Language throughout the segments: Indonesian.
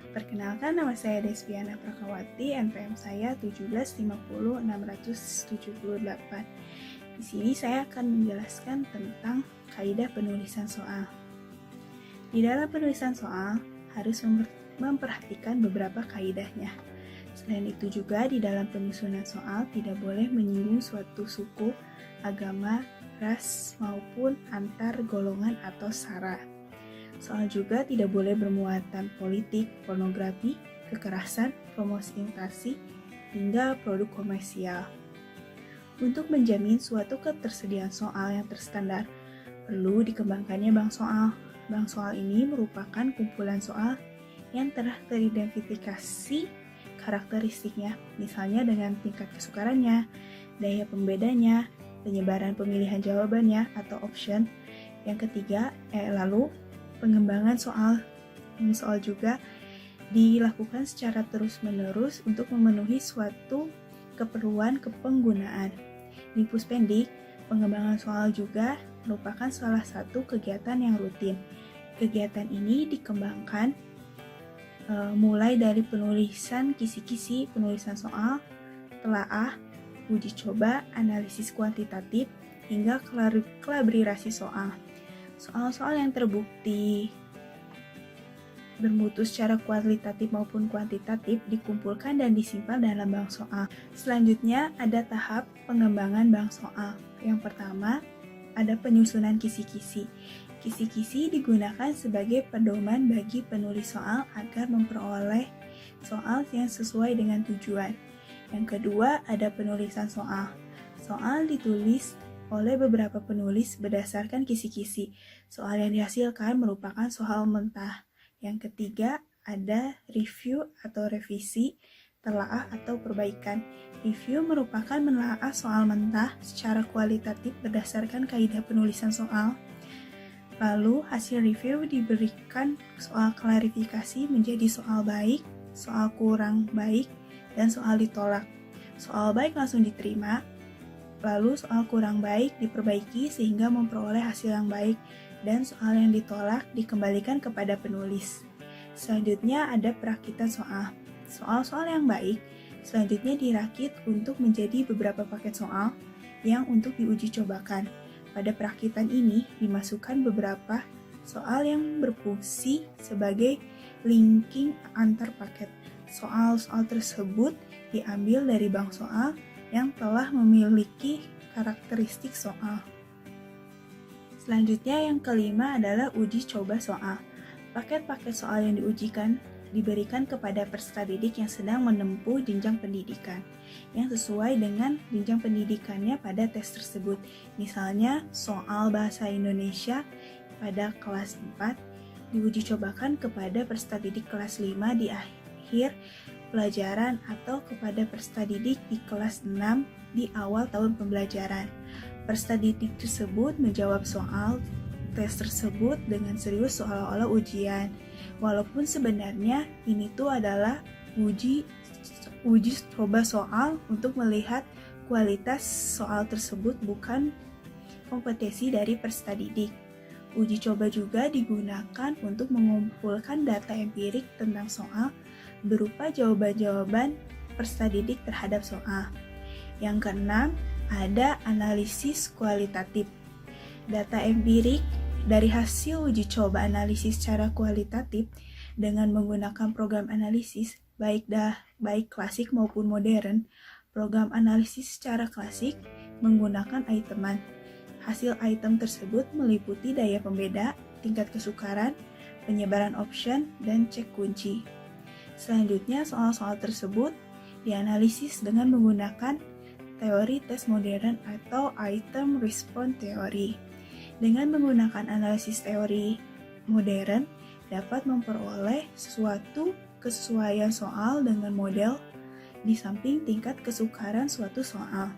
Perkenalkan, nama saya Desviana Prakawati, NPM saya 1750678. Di sini saya akan menjelaskan tentang kaidah penulisan soal. Di dalam penulisan soal harus memperhatikan beberapa kaidahnya. Selain itu juga di dalam penyusunan soal tidak boleh menyinggung suatu suku, agama, ras, maupun antar golongan atau sara. Soal juga tidak boleh bermuatan politik, pornografi, kekerasan, promosi invasi, hingga produk komersial. Untuk menjamin suatu ketersediaan soal yang terstandar, perlu dikembangkannya bank soal. Bank soal ini merupakan kumpulan soal yang telah teridentifikasi karakteristiknya, misalnya dengan tingkat kesukarannya, daya pembedanya, penyebaran pemilihan jawabannya atau option. Yang ketiga, lalu pengembangan soal juga dilakukan secara terus-menerus untuk memenuhi suatu keperluan kepenggunaan. Di Puspendik, pengembangan soal juga merupakan salah satu kegiatan yang rutin. Kegiatan ini dikembangkan mulai dari penulisan kisi-kisi, penulisan soal, telaah, uji coba, analisis kuantitatif, hingga kolaborasi soal. Soal-soal yang terbukti bermutu secara kualitatif maupun kuantitatif dikumpulkan dan disimpan dalam bank soal. Selanjutnya ada tahap pengembangan bank soal. Yang pertama ada penyusunan kisi-kisi. Kisi-kisi digunakan sebagai pedoman bagi penulis soal agar memperoleh soal yang sesuai dengan tujuan. Yang kedua ada penulisan soal. Soal ditulis oleh beberapa penulis berdasarkan kisi-kisi. Soal yang dihasilkan merupakan soal mentah. Yang ketiga, ada review atau revisi, telaah atau perbaikan. Review merupakan menelaah soal mentah secara kualitatif berdasarkan kaidah penulisan soal. Lalu, hasil review diberikan soal klarifikasi menjadi soal baik, soal kurang baik, dan soal ditolak. Soal baik langsung diterima, lalu soal kurang baik diperbaiki sehingga memperoleh hasil yang baik, dan soal yang ditolak dikembalikan kepada penulis. Selanjutnya ada perakitan soal. Soal-soal yang baik selanjutnya dirakit untuk menjadi beberapa paket soal yang untuk diuji cobakan. Pada perakitan ini dimasukkan beberapa soal yang berfungsi sebagai linking antar paket. Soal-soal tersebut diambil dari bank soal yang telah memiliki karakteristik soal. Selanjutnya yang kelima adalah uji coba soal. Paket-paket soal yang diujikan diberikan kepada peserta didik yang sedang menempuh jenjang pendidikan yang sesuai dengan jenjang pendidikannya pada tes tersebut. Misalnya soal bahasa Indonesia pada kelas 4 diuji cobakan kepada peserta didik kelas 5 di akhir pelajaran atau kepada peserta didik di kelas 6 di awal tahun pembelajaran. Peserta didik tersebut menjawab soal tes tersebut dengan serius seolah-olah ujian. Walaupun sebenarnya ini tuh adalah uji coba soal untuk melihat kualitas soal tersebut, bukan kompetensi dari peserta didik. Uji coba juga digunakan untuk mengumpulkan data empirik tentang soal berupa jawaban-jawaban peserta didik terhadap soal. Yang keenam, ada analisis kualitatif. Data empirik dari hasil uji coba analisis secara kualitatif dengan menggunakan program analisis, baik klasik maupun modern. Program analisis secara klasik menggunakan iteman. Hasil item tersebut meliputi daya pembeda, tingkat kesukaran, penyebaran option, dan cek kunci. Selanjutnya, soal-soal tersebut dianalisis dengan menggunakan teori tes modern atau item response theory. Dengan menggunakan analisis teori modern, dapat memperoleh suatu kesesuaian soal dengan model di samping tingkat kesukaran suatu soal.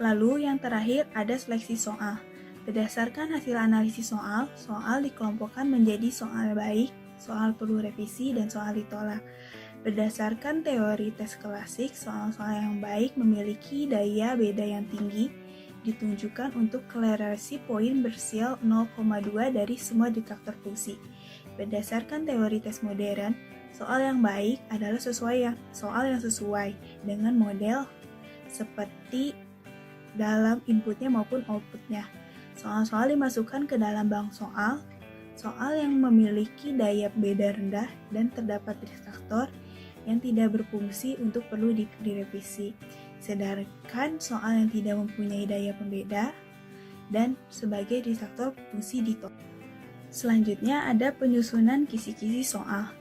Lalu yang terakhir ada seleksi soal. Berdasarkan hasil analisis soal, soal dikelompokkan menjadi soal baik, soal perlu revisi, dan soal ditolak. Berdasarkan teori tes klasik, soal-soal yang baik memiliki daya beda yang tinggi, ditunjukkan untuk klarasi poin bersial 0,2 dari semua detektor fungsi. Berdasarkan teori tes modern, soal yang baik adalah soal yang sesuai dengan model seperti dalam inputnya maupun outputnya. Soal-soal dimasukkan ke dalam bank soal, soal yang memiliki daya beda rendah dan terdapat distraktor yang tidak berfungsi untuk perlu direvisi. Sedangkan soal yang tidak mempunyai daya pembeda dan sebagai distraktor fungsi ditolak. Selanjutnya ada penyusunan kisi-kisi soal.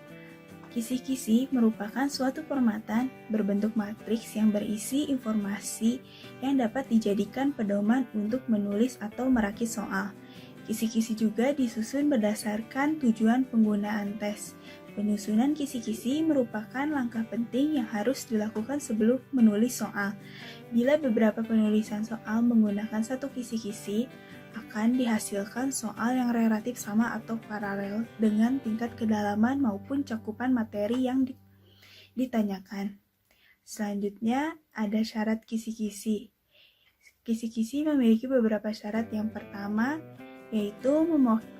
Kisi-kisi merupakan suatu formatan berbentuk matriks yang berisi informasi yang dapat dijadikan pedoman untuk menulis atau merakit soal. Kisi-kisi juga disusun berdasarkan tujuan penggunaan tes. Penyusunan kisi-kisi merupakan langkah penting yang harus dilakukan sebelum menulis soal. Bila beberapa penulisan soal menggunakan satu kisi-kisi, akan dihasilkan soal yang relatif sama atau paralel dengan tingkat kedalaman maupun cakupan materi yang ditanyakan. Selanjutnya ada syarat kisi-kisi. Kisi-kisi memiliki beberapa syarat. Yang pertama yaitu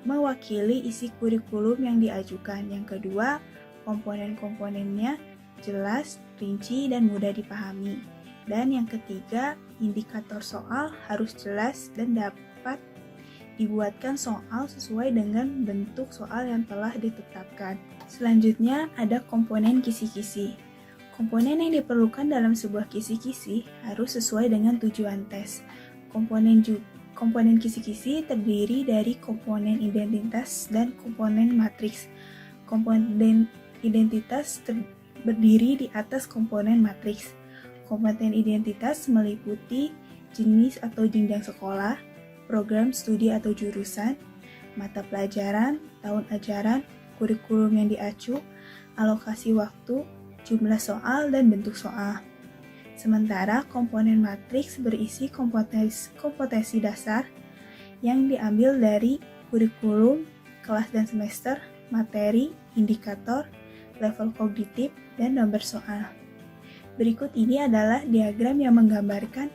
mewakili isi kurikulum yang diajukan. Yang kedua, komponen-komponennya jelas, rinci, dan mudah dipahami. Dan yang ketiga, indikator soal harus jelas dan dapat dibuatkan soal sesuai dengan bentuk soal yang telah ditetapkan. Selanjutnya ada komponen kisi-kisi. Komponen yang diperlukan dalam sebuah kisi-kisi harus sesuai dengan tujuan tes. Komponen kisi-kisi terdiri dari komponen identitas dan komponen matriks. Komponen identitas berdiri di atas komponen matriks. Komponen identitas meliputi jenis atau jenjang sekolah, program studi atau jurusan, mata pelajaran, tahun ajaran, kurikulum yang diacu, alokasi waktu, jumlah soal, dan bentuk soal. Sementara komponen matriks berisi kompetensi dasar yang diambil dari kurikulum, kelas dan semester, materi, indikator, level kognitif, dan nomor soal. Berikut ini adalah diagram yang menggambarkan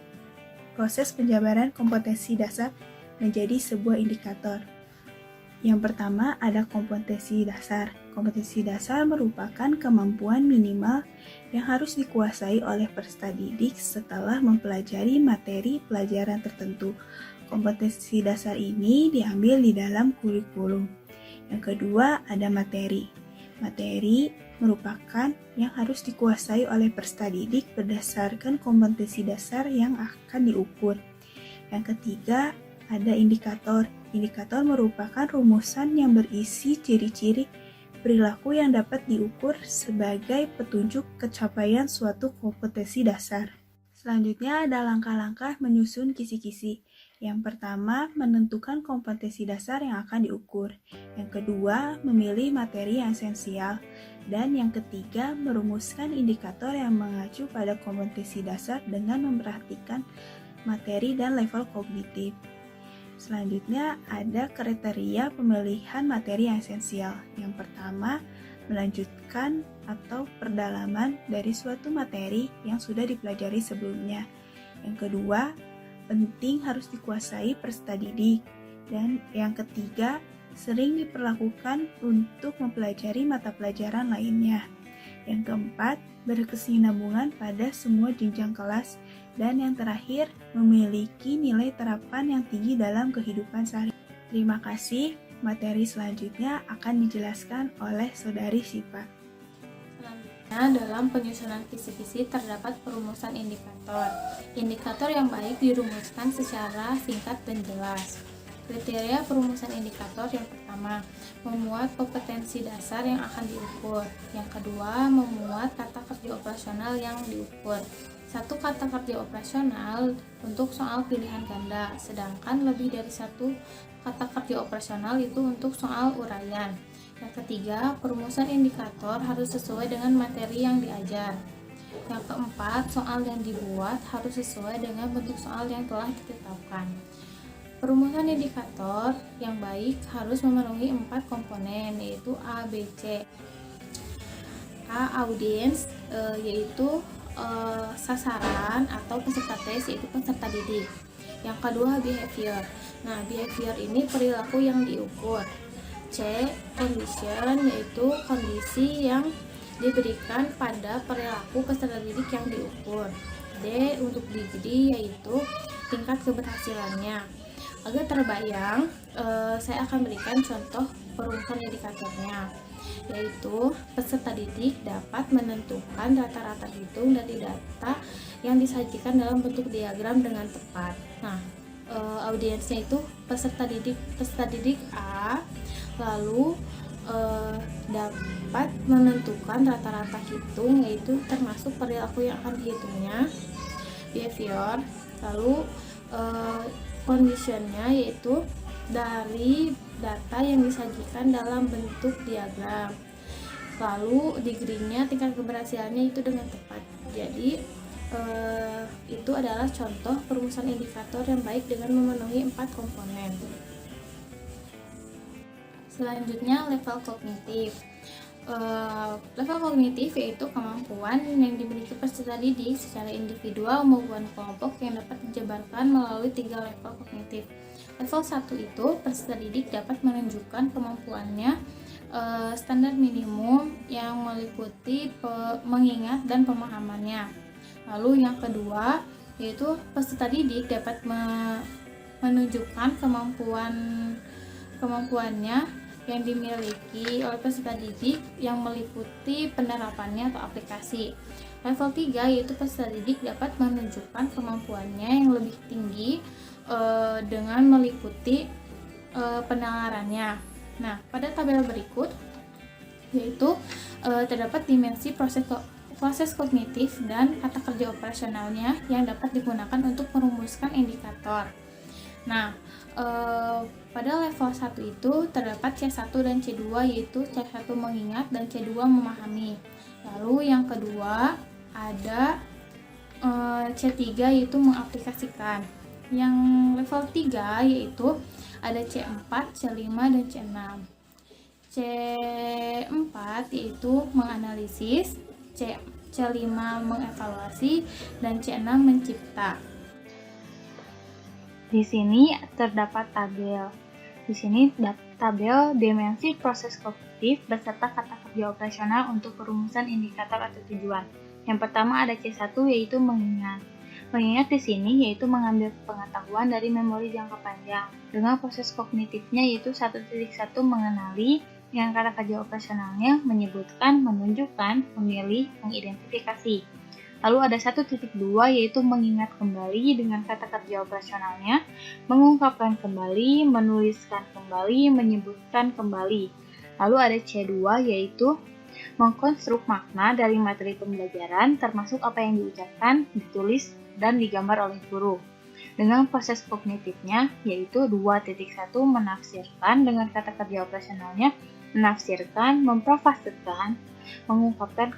proses penjabaran kompetensi dasar menjadi sebuah indikator. Yang pertama ada kompetensi dasar. Kompetensi dasar merupakan kemampuan minimal yang harus dikuasai oleh peserta didik setelah mempelajari materi pelajaran tertentu. Kompetensi dasar ini diambil di dalam kurikulum. Yang kedua ada materi. Materi merupakan yang harus dikuasai oleh peserta didik berdasarkan kompetensi dasar yang akan diukur. Yang ketiga ada indikator. Indikator merupakan rumusan yang berisi ciri-ciri perilaku yang dapat diukur sebagai petunjuk kecapaian suatu kompetensi dasar. Selanjutnya ada langkah-langkah menyusun kisi-kisi. Yang pertama, menentukan kompetensi dasar yang akan diukur. Yang kedua, memilih materi yang esensial. Dan yang ketiga, merumuskan indikator yang mengacu pada kompetensi dasar dengan memperhatikan materi dan level kognitif. Selanjutnya ada kriteria pemilihan materi yang esensial. Yang pertama, melanjutkan atau perdalaman dari suatu materi yang sudah dipelajari sebelumnya. Yang kedua, penting harus dikuasai peserta didik. Dan yang ketiga, sering diperlakukan untuk mempelajari mata pelajaran lainnya. Yang keempat, berkesinambungan pada semua jenjang kelas. Dan yang terakhir, memiliki nilai terapan yang tinggi dalam kehidupan sehari-hari. Terima kasih. Materi selanjutnya akan dijelaskan oleh Saudari Sipa. Selanjutnya, dalam penyusunan kisi-kisi terdapat perumusan indikator. Indikator yang baik dirumuskan secara singkat dan jelas. Kriteria perumusan indikator yang pertama, memuat kompetensi dasar yang akan diukur. Yang kedua, memuat kata kerja operasional yang diukur. Satu kata kerja operasional untuk soal pilihan ganda, sedangkan lebih dari satu kata kerja operasional itu untuk soal uraian. Yang ketiga, perumusan indikator harus sesuai dengan materi yang diajar. Yang keempat, soal yang dibuat harus sesuai dengan bentuk soal yang telah ditetapkan. Perumusan indikator yang baik harus memenuhi 4 komponen, yaitu A, B, C. A, audiens, yaitu sasaran atau peserta tes, yaitu peserta didik. Yang kedua, behavior. Nah, behavior ini perilaku yang diukur. C, C. Condition, yaitu kondisi yang diberikan pada perilaku peserta didik yang diukur. D. Untuk degree, yaitu tingkat keberhasilannya. Agar terbayang, saya akan berikan contoh perumusan indikatornya, yaitu peserta didik dapat menentukan rata-rata hitung dari data yang disajikan dalam bentuk diagram dengan tepat. Nah, audiensnya itu peserta didik A, lalu dapat menentukan rata-rata hitung, yaitu termasuk perilaku yang akan dihitungnya, behavior, lalu conditionnya yaitu dari data yang disajikan dalam bentuk diagram, lalu degree-nya, tingkat keberhasilannya itu dengan tepat. Jadi itu adalah contoh perumusan indikator yang baik dengan memenuhi 4 komponen. Selanjutnya, level kognitif. Level kognitif yaitu kemampuan yang dimiliki peserta didik secara individual maupun kelompok yang dapat dijabarkan melalui 3 level kognitif. Level 1 itu peserta didik dapat menunjukkan kemampuannya standar minimum yang meliputi mengingat dan pemahamannya. Lalu yang kedua yaitu peserta didik dapat menunjukkan kemampuannya yang dimiliki oleh peserta didik yang meliputi penerapannya atau aplikasi. Level 3 yaitu peserta didik dapat menunjukkan kemampuannya yang lebih tinggi dengan meliputi penalarannya. Nah, pada tabel berikut yaitu terdapat dimensi proses kognitif dan kata kerja operasionalnya yang dapat digunakan untuk merumuskan indikator. Nah, pada level 1 itu terdapat C1 dan C2, yaitu C1 mengingat dan C2 memahami. Lalu yang kedua ada C3 yaitu mengaplikasikan. Yang level 3 yaitu ada C4, C5 dan C6. C4 yaitu menganalisis, C5 mengevaluasi, dan C6 mencipta. Di sini terdapat tabel. Di sini tabel dimensi proses kognitif beserta kata kerja operasional untuk perumusan indikator atau tujuan. Yang pertama ada C1 yaitu mengingat. Mengingat di sini yaitu mengambil pengetahuan dari memori jangka panjang. Dengan proses kognitifnya yaitu 1.1 mengenali, yang kata kerja operasionalnya menyebutkan, menunjukkan, memilih, mengidentifikasi. Lalu ada 1.2 yaitu mengingat kembali, dengan kata kerja operasionalnya mengungkapkan kembali, menuliskan kembali, menyebutkan kembali. Lalu ada C2 yaitu mengkonstruk makna dari materi pembelajaran termasuk apa yang diucapkan, ditulis, dan digambar oleh guru. Dengan proses kognitifnya yaitu 2.1 menafsirkan, dengan kata kerja operasionalnya menafsirkan, memprofasikan, mengungkapkan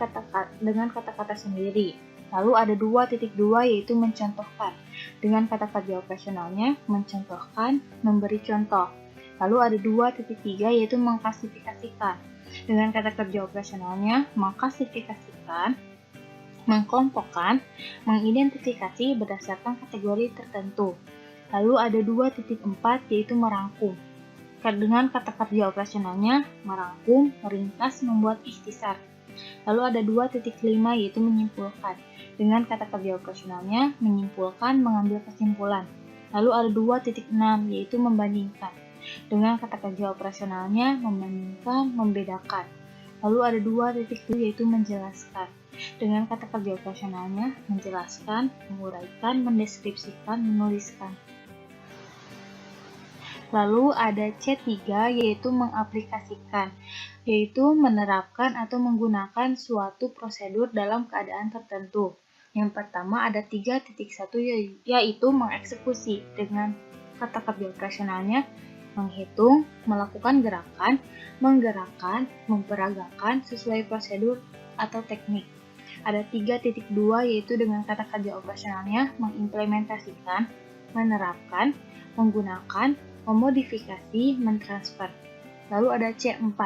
dengan kata-kata sendiri. Lalu ada 2.2 yaitu mencontohkan. Dengan kata kerja operasionalnya mencontohkan, memberi contoh. Lalu ada 2.3 yaitu mengklasifikasikan. Dengan kata kerja operasionalnya mengklasifikasikan, mengkelompokkan, mengidentifikasi berdasarkan kategori tertentu. Lalu ada 2.4 yaitu merangkum. Dengan kata kerja operasionalnya merangkum, meringkas, membuat ikhtisar. Lalu ada 2.5 yaitu menyimpulkan. Dengan kata kerja operasionalnya menyimpulkan, mengambil kesimpulan. Lalu ada 2.6 yaitu membandingkan. Dengan kata kerja operasionalnya membandingkan, membedakan. Lalu ada 2.7 yaitu menjelaskan. Dengan kata kerja operasionalnya menjelaskan, menguraikan, mendeskripsikan, menuliskan. Lalu ada C3 yaitu mengaplikasikan, yaitu menerapkan atau menggunakan suatu prosedur dalam keadaan tertentu. Yang pertama ada 3.1 yaitu mengeksekusi. Dengan kata kerja operasionalnya menghitung, melakukan gerakan, menggerakkan, memperagakan sesuai prosedur atau teknik. Ada 3.2 yaitu dengan kata kerja operasionalnya mengimplementasikan, menerapkan, menggunakan, memodifikasi, mentransfer. Lalu ada C4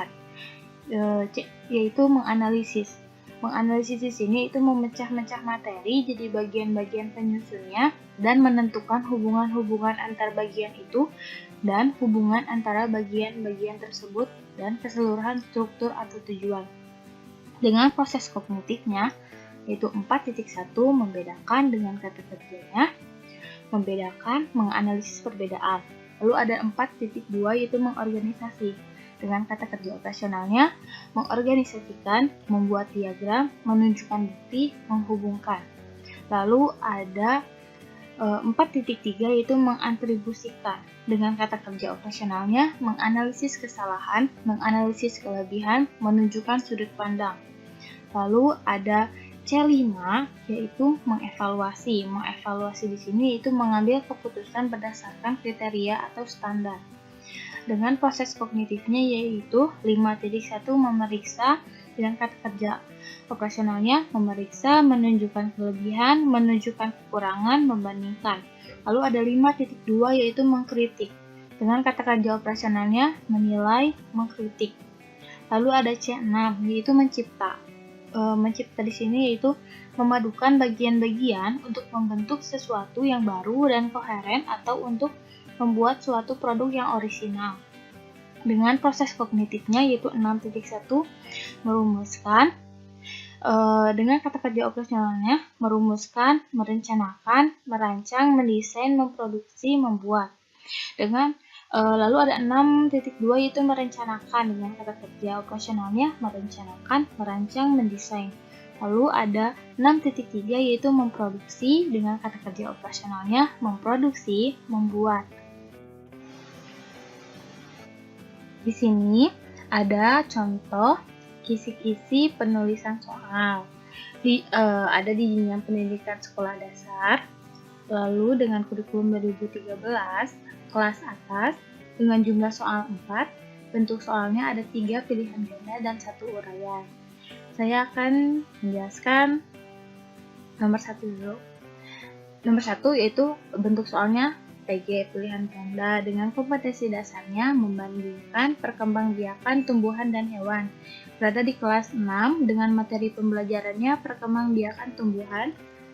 yaitu menganalisis. Menganalisis di sini itu memecah-mecah materi jadi bagian-bagian penyusunnya dan menentukan hubungan-hubungan antar bagian itu dan hubungan antara bagian-bagian tersebut dan keseluruhan struktur atau tujuan. Dengan proses kognitifnya, yaitu 4.1 membedakan dengan kata kerjanya, membedakan, menganalisis perbedaan. Lalu ada 4.2 yaitu mengorganisasi. Dengan kata kerja operasionalnya, mengorganisasikan, membuat diagram, menunjukkan bukti, menghubungkan. Lalu ada 4.3 yaitu mengatribusikan. Dengan kata kerja operasionalnya, menganalisis kesalahan, menganalisis kelebihan, menunjukkan sudut pandang. Lalu ada C5 yaitu mengevaluasi. Mengevaluasi di sini yaitu mengambil keputusan berdasarkan kriteria atau standar. Dengan proses kognitifnya yaitu 5.1 memeriksa. Dengan kata kerja operasionalnya memeriksa, menunjukkan kelebihan, menunjukkan kekurangan, membandingkan. Lalu ada 5.2 yaitu mengkritik. Dengan kata kerja operasionalnya menilai, mengkritik. Lalu ada C6 yaitu mencipta. Mencipta di sini yaitu memadukan bagian-bagian untuk membentuk sesuatu yang baru dan koheren atau untuk membuat suatu produk yang orisinal. Dengan proses kognitifnya yaitu 6.1 merumuskan. Dengan kata kerja operasionalnya merumuskan, merencanakan, merancang, mendesain, memproduksi, membuat. Dengan lalu ada 6.2 yaitu merencanakan. Dengan kata kerja operasionalnya merencanakan, merancang, mendesain. Lalu ada 6.3 yaitu memproduksi. Dengan kata kerja operasionalnya memproduksi, membuat. Di sini ada contoh kisi-kisi penulisan soal. Ada di jenjang pendidikan sekolah dasar. Lalu dengan kurikulum 2013, kelas atas, dengan jumlah soal 4, bentuk soalnya ada 3 pilihan ganda dan 1 uraian. Saya akan menjelaskan nomor 1 dulu. Nomor 1 yaitu bentuk soalnya PG, pilihan ganda. Dengan kompetensi dasarnya membandingkan perkembangbiakan tumbuhan dan hewan. Berada di kelas 6 dengan materi pembelajarannya perkembangbiakan tumbuhan.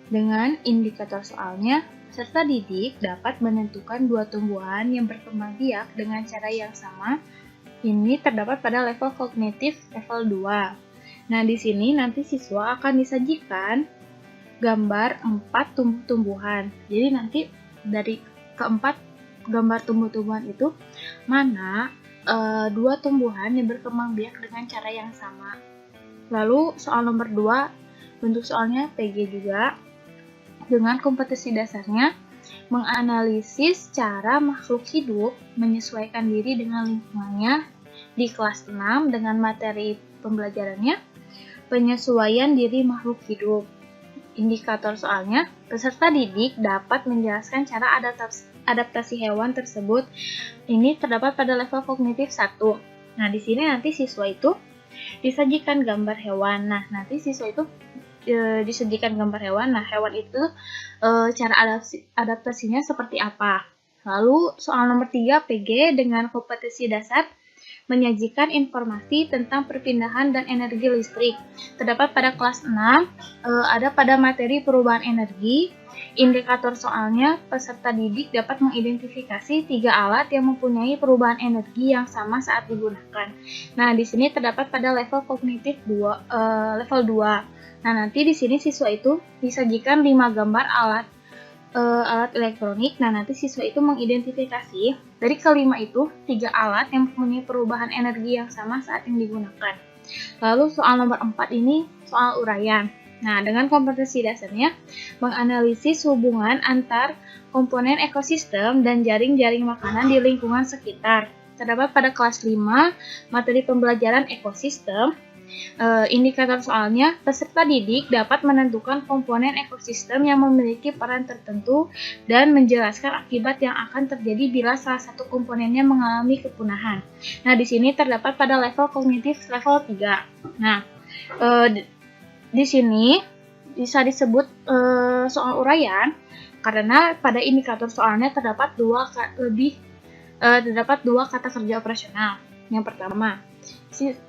Dengan indikator soalnya, peserta didik dapat menentukan 2 tumbuhan yang berkembang biak dengan cara yang sama. Ini terdapat pada level kognitif level 2. Nah, di sini nanti siswa akan disajikan gambar 4 tumbuh-tumbuhan. Jadi nanti dari keempat gambar tumbuh-tumbuhan itu mana 2 tumbuhan yang berkembang biak dengan cara yang sama. Lalu soal nomor 2, bentuk soalnya PG juga. Dengan kompetensi dasarnya menganalisis cara makhluk hidup menyesuaikan diri dengan lingkungannya di kelas 6 dengan materi pembelajarannya penyesuaian diri makhluk hidup. Indikator soalnya, peserta didik dapat menjelaskan cara adaptasi hewan tersebut. Ini terdapat pada level kognitif 1. Nah, di sini nanti siswa itu disajikan gambar hewan. Nah, nanti siswa itu disajikan gambar hewan. Nah, hewan itu cara adaptasinya seperti apa. Lalu soal nomor 3 PG dengan kompetensi dasar menyajikan informasi tentang perpindahan dan energi listrik. Terdapat pada kelas 6, ada pada materi perubahan energi. Indikator soalnya, peserta didik dapat mengidentifikasi 3 alat yang mempunyai perubahan energi yang sama saat digunakan. Nah, di sini terdapat pada level kognitif level 2. Nah, nanti di sini siswa itu disajikan 5 gambar alat elektronik. Nah, nanti siswa itu mengidentifikasi dari kelima itu 3 alat yang mempunyai perubahan energi yang sama saat yang digunakan. Lalu soal nomor 4 ini soal uraian. Nah, dengan kompetensi dasarnya menganalisis hubungan antar komponen ekosistem dan jaring-jaring makanan di lingkungan sekitar. Terdapat pada kelas 5 materi pembelajaran ekosistem. Indikator soalnya, peserta didik dapat menentukan komponen ekosistem yang memiliki peran tertentu dan menjelaskan akibat yang akan terjadi bila salah satu komponennya mengalami kepunahan. Nah, di sini terdapat pada level kognitif level 3. Nah, di sini bisa disebut soal uraian karena pada indikator soalnya terdapat dua kata kerja operasional. Yang pertama,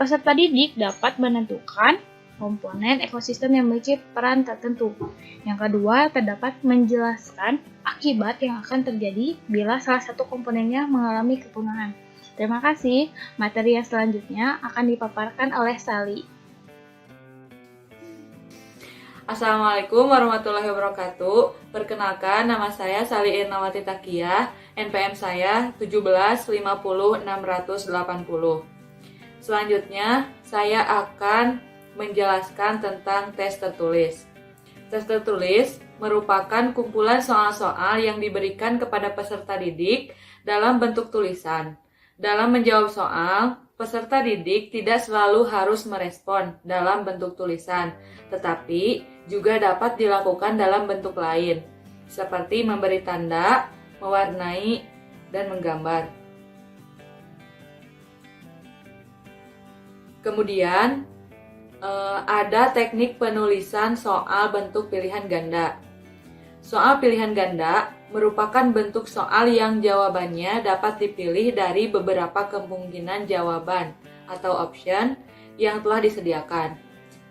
peserta didik dapat menentukan komponen ekosistem yang memiliki peran tertentu. Yang kedua, terdapat menjelaskan akibat yang akan terjadi bila salah satu komponennya mengalami kepunahan. Terima kasih. Materi yang selanjutnya akan dipaparkan oleh Sally. Assalamualaikum warahmatullahi wabarakatuh. Perkenalkan, nama saya Sally Irnawati Takiyah, NPM saya 1750680. Selanjutnya, saya akan menjelaskan tentang tes tertulis. Tes tertulis merupakan kumpulan soal-soal yang diberikan kepada peserta didik dalam bentuk tulisan. Dalam menjawab soal, peserta didik tidak selalu harus merespon dalam bentuk tulisan, tetapi juga dapat dilakukan dalam bentuk lain, seperti memberi tanda, mewarnai, dan menggambar. Kemudian, ada teknik penulisan soal bentuk pilihan ganda. Soal pilihan ganda merupakan bentuk soal yang jawabannya dapat dipilih dari beberapa kemungkinan jawaban atau option yang telah disediakan.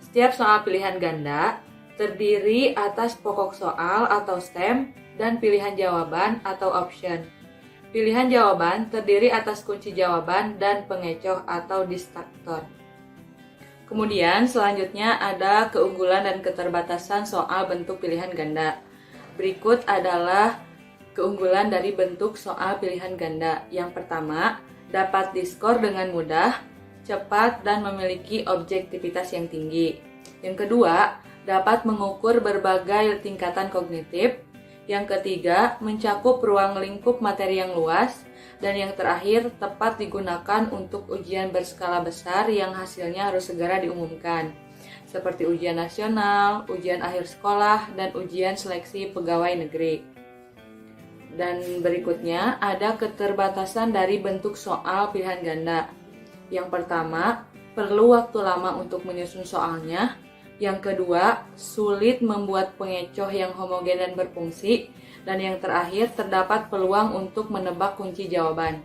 Setiap soal pilihan ganda terdiri atas pokok soal atau stem dan pilihan jawaban atau option. Pilihan jawaban terdiri atas kunci jawaban dan pengecoh atau distraktor. Kemudian selanjutnya ada keunggulan dan keterbatasan soal bentuk pilihan ganda. Berikut adalah keunggulan dari bentuk soal pilihan ganda. Yang pertama, dapat diskor dengan mudah, cepat, dan memiliki objektivitas yang tinggi. Yang kedua, dapat mengukur berbagai tingkatan kognitif. Yang ketiga, mencakup ruang lingkup materi yang luas. Dan yang terakhir, tepat digunakan untuk ujian berskala besar yang hasilnya harus segera diumumkan, seperti ujian nasional, ujian akhir sekolah, dan ujian seleksi pegawai negeri. Dan berikutnya ada keterbatasan dari bentuk soal pilihan ganda. Yang pertama, perlu waktu lama untuk menyusun soalnya. Yang kedua, sulit membuat pengecoh yang homogen dan berfungsi. Dan yang terakhir, terdapat peluang untuk menebak kunci jawaban.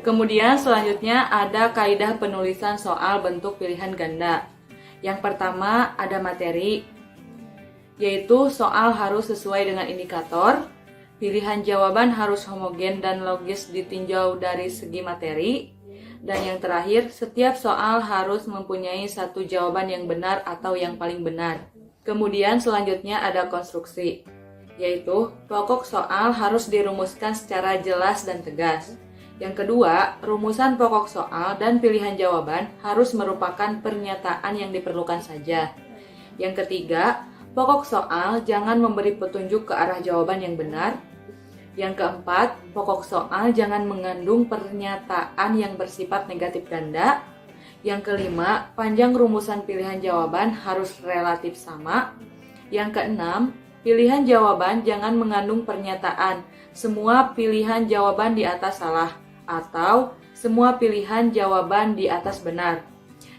Kemudian selanjutnya ada kaidah penulisan soal bentuk pilihan ganda. Yang pertama ada materi, yaitu soal harus sesuai dengan indikator, pilihan jawaban harus homogen dan logis ditinjau dari segi materi, dan yang terakhir, setiap soal harus mempunyai satu jawaban yang benar atau yang paling benar. Kemudian selanjutnya ada konstruksi, yaitu pokok soal harus dirumuskan secara jelas dan tegas. Yang kedua, rumusan pokok soal dan pilihan jawaban harus merupakan pernyataan yang diperlukan saja. Yang ketiga, pokok soal jangan memberi petunjuk ke arah jawaban yang benar. Yang keempat, pokok soal jangan mengandung pernyataan yang bersifat negatif ganda. Yang kelima, panjang rumusan pilihan jawaban harus relatif sama. Yang keenam, pilihan jawaban jangan mengandung pernyataan semua pilihan jawaban di atas salah atau semua pilihan jawaban di atas benar.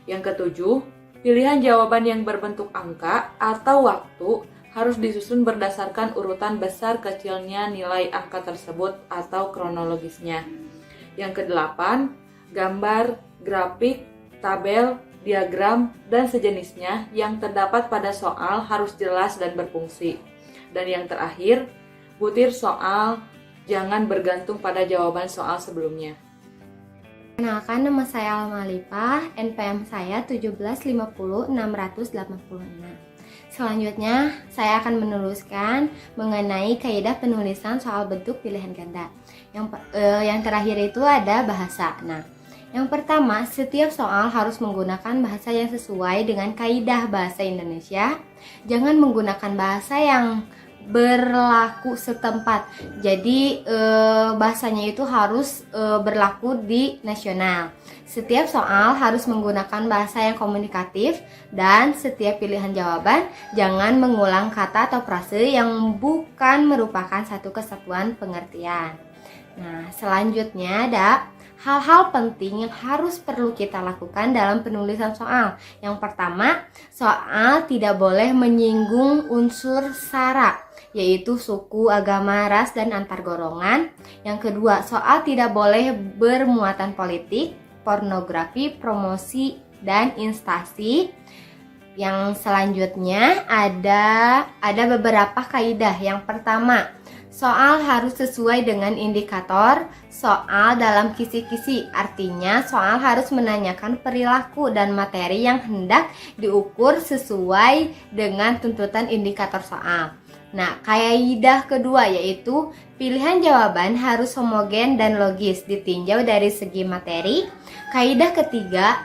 Yang ketujuh, pilihan jawaban yang berbentuk angka atau waktu harus disusun berdasarkan urutan besar kecilnya nilai angka tersebut atau kronologisnya. Yang kedelapan, gambar, grafik, tabel, diagram, dan sejenisnya yang terdapat pada soal harus jelas dan berfungsi. Dan yang terakhir, butir soal jangan bergantung pada jawaban soal sebelumnya. Kenalkan, nama saya Alma Alifah, NPM saya 1750686. Selanjutnya, saya akan menuliskan mengenai kaidah penulisan soal bentuk pilihan ganda. Yang terakhir itu ada bahasa. Nah, yang pertama, setiap soal harus menggunakan bahasa yang sesuai dengan kaidah bahasa Indonesia. Jangan menggunakan bahasa yang berlaku setempat. Jadi bahasanya itu harus berlaku di nasional. Setiap soal harus menggunakan bahasa yang komunikatif dan setiap pilihan jawaban jangan mengulang kata atau frase yang bukan merupakan satu kesatuan pengertian. Nah, selanjutnya ada hal-hal penting yang perlu kita lakukan dalam penulisan soal. Yang pertama, soal tidak boleh menyinggung unsur sara, yaitu suku, agama, ras, dan antar golongan. Yang kedua, soal tidak boleh bermuatan politik, pornografi, promosi, dan instansi. Yang selanjutnya ada beberapa kaidah. Yang pertama, soal harus sesuai dengan indikator soal dalam kisi-kisi. Artinya, soal harus menanyakan perilaku dan materi yang hendak diukur sesuai dengan tuntutan indikator soal. Nah, kaidah kedua yaitu pilihan jawaban harus homogen dan logis ditinjau dari segi materi. Kaidah ketiga,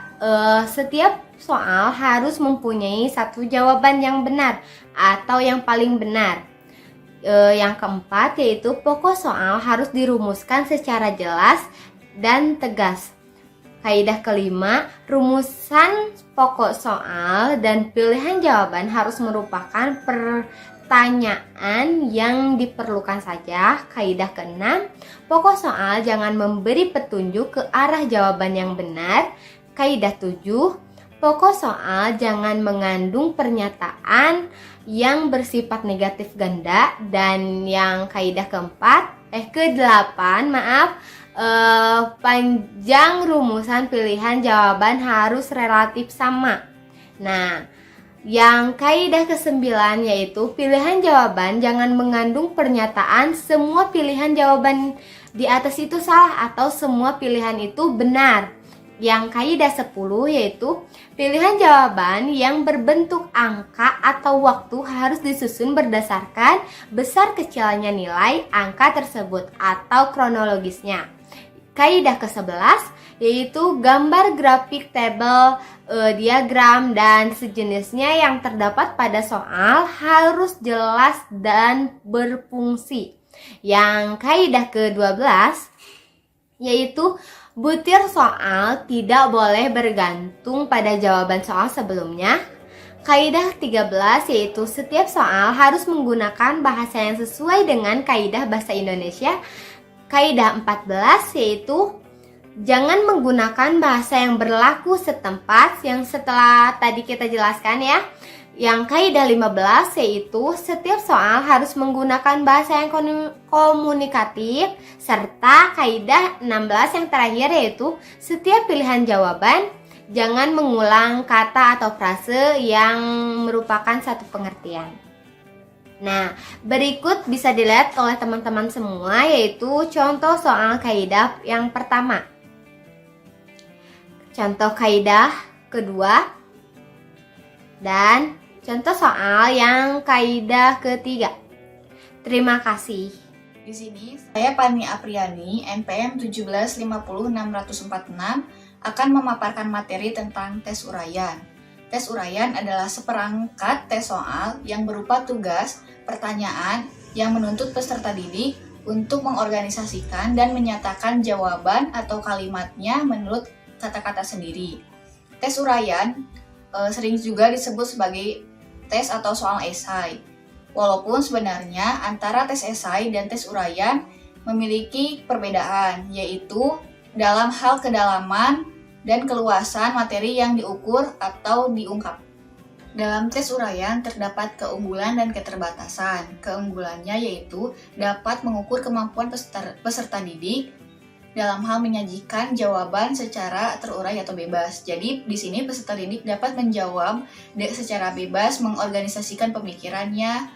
setiap soal harus mempunyai satu jawaban yang benar atau yang paling benar. Yang keempat yaitu pokok soal harus dirumuskan secara jelas dan tegas. Kaidah kelima, rumusan pokok soal dan pilihan jawaban harus merupakan pertanyaan yang diperlukan saja. Kaidah keenam, pokok soal jangan memberi petunjuk ke arah jawaban yang benar. Kaidah 7, pokok soal jangan mengandung pernyataan yang bersifat negatif ganda. Dan yang kaidah ke-8, panjang rumusan pilihan jawaban harus relatif sama. Nah, yang kaidah ke-9 yaitu pilihan jawaban jangan mengandung pernyataan semua pilihan jawaban di atas itu salah atau semua pilihan itu benar. Yang kaidah 10 yaitu pilihan jawaban yang berbentuk angka atau waktu harus disusun berdasarkan besar kecilnya nilai angka tersebut atau kronologisnya. Kaidah ke-11 yaitu gambar grafik, tabel, diagram, dan sejenisnya yang terdapat pada soal harus jelas dan berfungsi. Yang kaidah ke-12 yaitu butir soal tidak boleh bergantung pada jawaban soal sebelumnya. Kaidah 13 yaitu setiap soal harus menggunakan bahasa yang sesuai dengan kaidah bahasa Indonesia. Kaidah 14 yaitu jangan menggunakan bahasa yang berlaku setempat yang setelah tadi kita jelaskan ya. Yang kaidah 15 yaitu setiap soal harus menggunakan bahasa yang komunikatif. Serta kaidah 16 yang terakhir yaitu setiap pilihan jawaban jangan mengulang kata atau frase yang merupakan satu pengertian. Nah, berikut bisa dilihat oleh teman-teman semua yaitu contoh soal kaidah yang pertama. Contoh kaidah kedua dan contoh soal yang kaidah ketiga. Terima kasih. Di sini saya Pani Apriani, NPM 1750646 akan memaparkan materi tentang tes uraian. Tes uraian adalah seperangkat tes soal yang berupa tugas, pertanyaan yang menuntut peserta didik untuk mengorganisasikan dan menyatakan jawaban atau kalimatnya menurut kata-kata sendiri. Tes uraian sering juga disebut sebagai tes atau soal esai. Walaupun sebenarnya antara tes esai dan tes uraian memiliki perbedaan, yaitu dalam hal kedalaman dan keluasan materi yang diukur atau diungkap. Dalam tes uraian terdapat keunggulan dan keterbatasan. Keunggulannya yaitu dapat mengukur kemampuan peserta didik dalam hal menyajikan jawaban secara terurai atau bebas. Jadi di sini peserta didik dapat menjawab secara bebas, mengorganisasikan pemikirannya,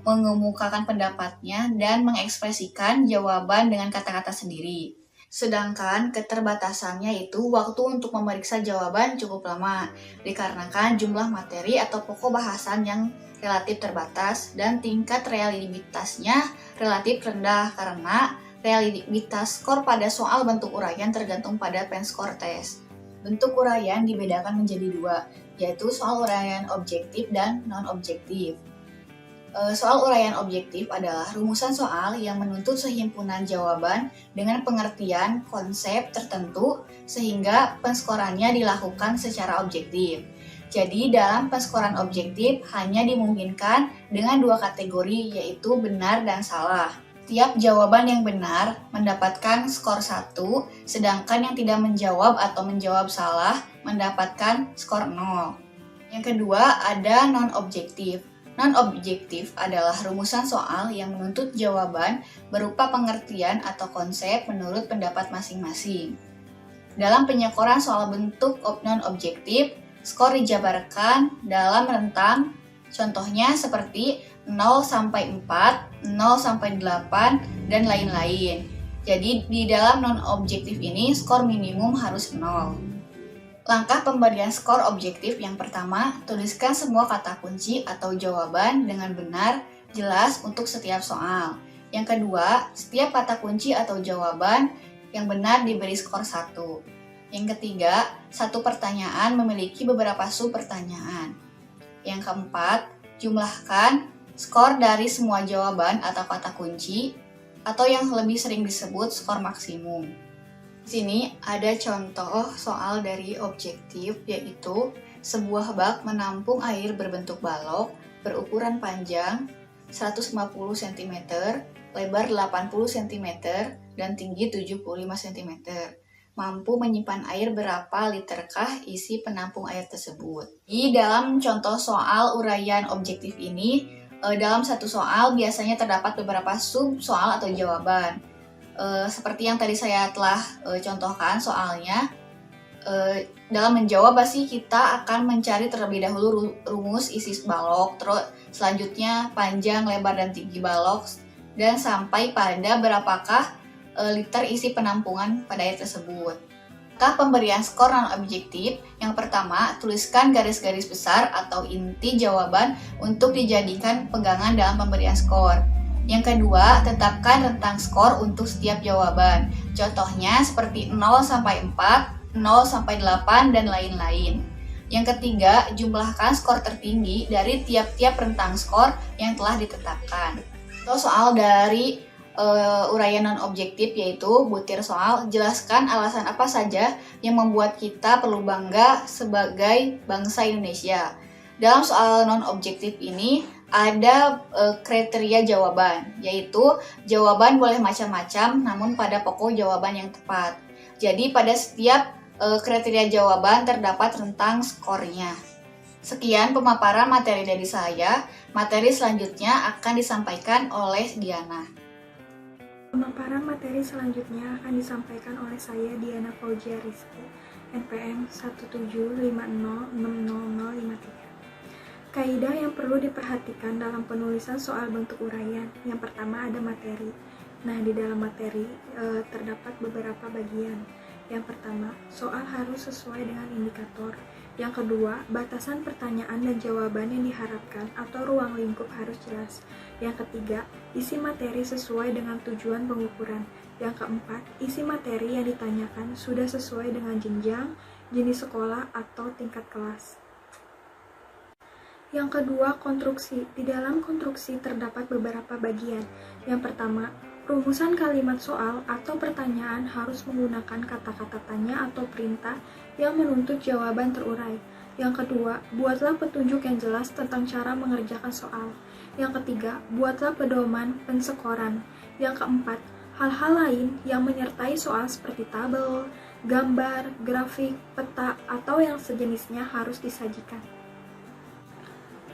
mengemukakan pendapatnya, dan mengekspresikan jawaban dengan kata-kata sendiri. Sedangkan keterbatasannya itu waktu untuk memeriksa jawaban cukup lama, dikarenakan jumlah materi atau pokok bahasan yang relatif terbatas dan tingkat reliabilitasnya relatif rendah karena reliabilitas skor pada soal bentuk uraian tergantung pada pen skor tes. Bentuk uraian dibedakan menjadi dua, yaitu soal uraian objektif dan non-objektif. Soal uraian objektif adalah rumusan soal yang menuntut sehimpunan jawaban dengan pengertian konsep tertentu sehingga penskorannya dilakukan secara objektif. Jadi dalam penskoran objektif hanya dimungkinkan dengan dua kategori yaitu benar dan salah. Tiap jawaban yang benar mendapatkan skor 1, sedangkan yang tidak menjawab atau menjawab salah mendapatkan skor 0. Yang kedua ada non-objektif. Non-objektif adalah rumusan soal yang menuntut jawaban berupa pengertian atau konsep menurut pendapat masing-masing. Dalam penyekoran soal bentuk non-objektif, skor dijabarkan dalam rentang, contohnya seperti 0 sampai 4, 0 sampai 8, dan lain-lain. Jadi di dalam non-objektif ini skor minimum harus 0. Langkah pemberian skor objektif yang pertama, tuliskan semua kata kunci atau jawaban dengan benar, jelas untuk setiap soal. Yang kedua, setiap kata kunci atau jawaban yang benar diberi skor 1. Yang ketiga, satu pertanyaan memiliki beberapa sub-pertanyaan. Yang keempat, jumlahkan skor dari semua jawaban atau kata kunci, atau yang lebih sering disebut skor maksimum. Di sini ada contoh soal dari objektif, yaitu sebuah bak menampung air berbentuk balok berukuran panjang 150 cm, lebar 80 cm, dan tinggi 75 cm. Mampu menyimpan air berapa literkah isi penampung air tersebut? Di dalam contoh soal uraian objektif ini, dalam satu soal biasanya terdapat beberapa sub soal atau jawaban. Seperti yang tadi saya telah contohkan soalnya, dalam menjawab pasti kita akan mencari terlebih dahulu rumus isi balok, terus selanjutnya panjang, lebar, dan tinggi balok, dan sampai pada berapakah liter isi penampungan pada air tersebut. Langkah pemberian skor non-objektif, yang pertama, tuliskan garis-garis besar atau inti jawaban untuk dijadikan pegangan dalam pemberian skor. Yang kedua, tetapkan rentang skor untuk setiap jawaban. Contohnya seperti 0 sampai 4, 0 sampai 8, dan lain-lain. Yang ketiga, jumlahkan skor tertinggi dari tiap-tiap rentang skor yang telah ditetapkan. Soal dari uraian non-objektif yaitu butir soal, jelaskan alasan apa saja yang membuat kita perlu bangga sebagai bangsa Indonesia. Dalam soal non-objektif ini ada kriteria jawaban, yaitu jawaban boleh macam-macam namun pada pokok jawaban yang tepat. Jadi pada setiap kriteria jawaban terdapat rentang skornya. Sekian pemaparan materi dari saya. Materi selanjutnya akan disampaikan oleh Diana. Pemaparan materi selanjutnya akan disampaikan oleh saya, Diana Fauzia Rizky, NPM 175060053. Kaidah yang perlu diperhatikan dalam penulisan soal bentuk uraian. Yang pertama ada materi. Nah, di dalam materi terdapat beberapa bagian. Yang pertama, soal harus sesuai dengan indikator. Yang kedua, batasan pertanyaan dan jawaban yang diharapkan atau ruang lingkup harus jelas. Yang ketiga, isi materi sesuai dengan tujuan pengukuran. Yang keempat, isi materi yang ditanyakan sudah sesuai dengan jenjang, jenis sekolah, atau tingkat kelas. Yang kedua, konstruksi. Di dalam konstruksi terdapat beberapa bagian. Yang pertama, rumusan kalimat soal atau pertanyaan harus menggunakan kata-kata tanya atau perintah yang menuntut jawaban terurai. Yang kedua, buatlah petunjuk yang jelas tentang cara mengerjakan soal. Yang ketiga, buatlah pedoman penskoran. Yang keempat, hal-hal lain yang menyertai soal seperti tabel, gambar, grafik, peta, atau yang sejenisnya harus disajikan.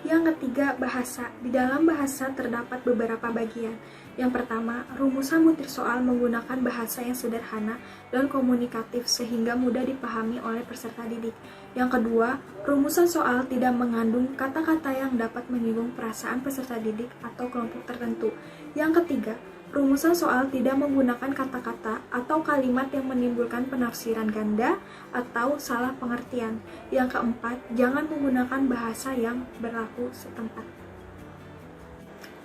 Yang ketiga, bahasa. Di dalam bahasa terdapat beberapa bagian. Yang pertama, rumusan butir soal menggunakan bahasa yang sederhana dan komunikatif sehingga mudah dipahami oleh peserta didik. Yang kedua, rumusan soal tidak mengandung kata-kata yang dapat menyinggung perasaan peserta didik atau kelompok tertentu. Yang ketiga, rumusan soal tidak menggunakan kata-kata atau kalimat yang menimbulkan penafsiran ganda atau salah pengertian. Yang keempat, jangan menggunakan bahasa yang berlaku setempat.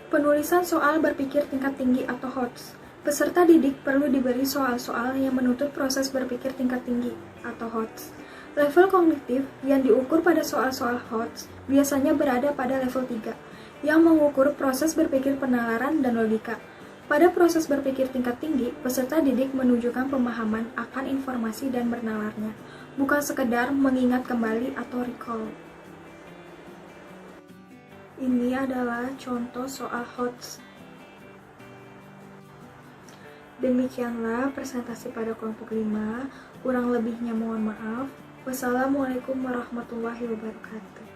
Penulisan soal berpikir tingkat tinggi atau HOTS. Peserta didik perlu diberi soal-soal yang menuntut proses berpikir tingkat tinggi atau HOTS. Level kognitif yang diukur pada soal-soal HOTS biasanya berada pada level 3, yang mengukur proses berpikir penalaran dan logika. Pada proses berpikir tingkat tinggi, peserta didik menunjukkan pemahaman akan informasi dan bernalarnya, bukan sekedar mengingat kembali atau recall. Ini adalah contoh soal HOTS. Demikianlah presentasi pada kelompok 5, kurang lebihnya mohon maaf. Wassalamualaikum warahmatullahi wabarakatuh.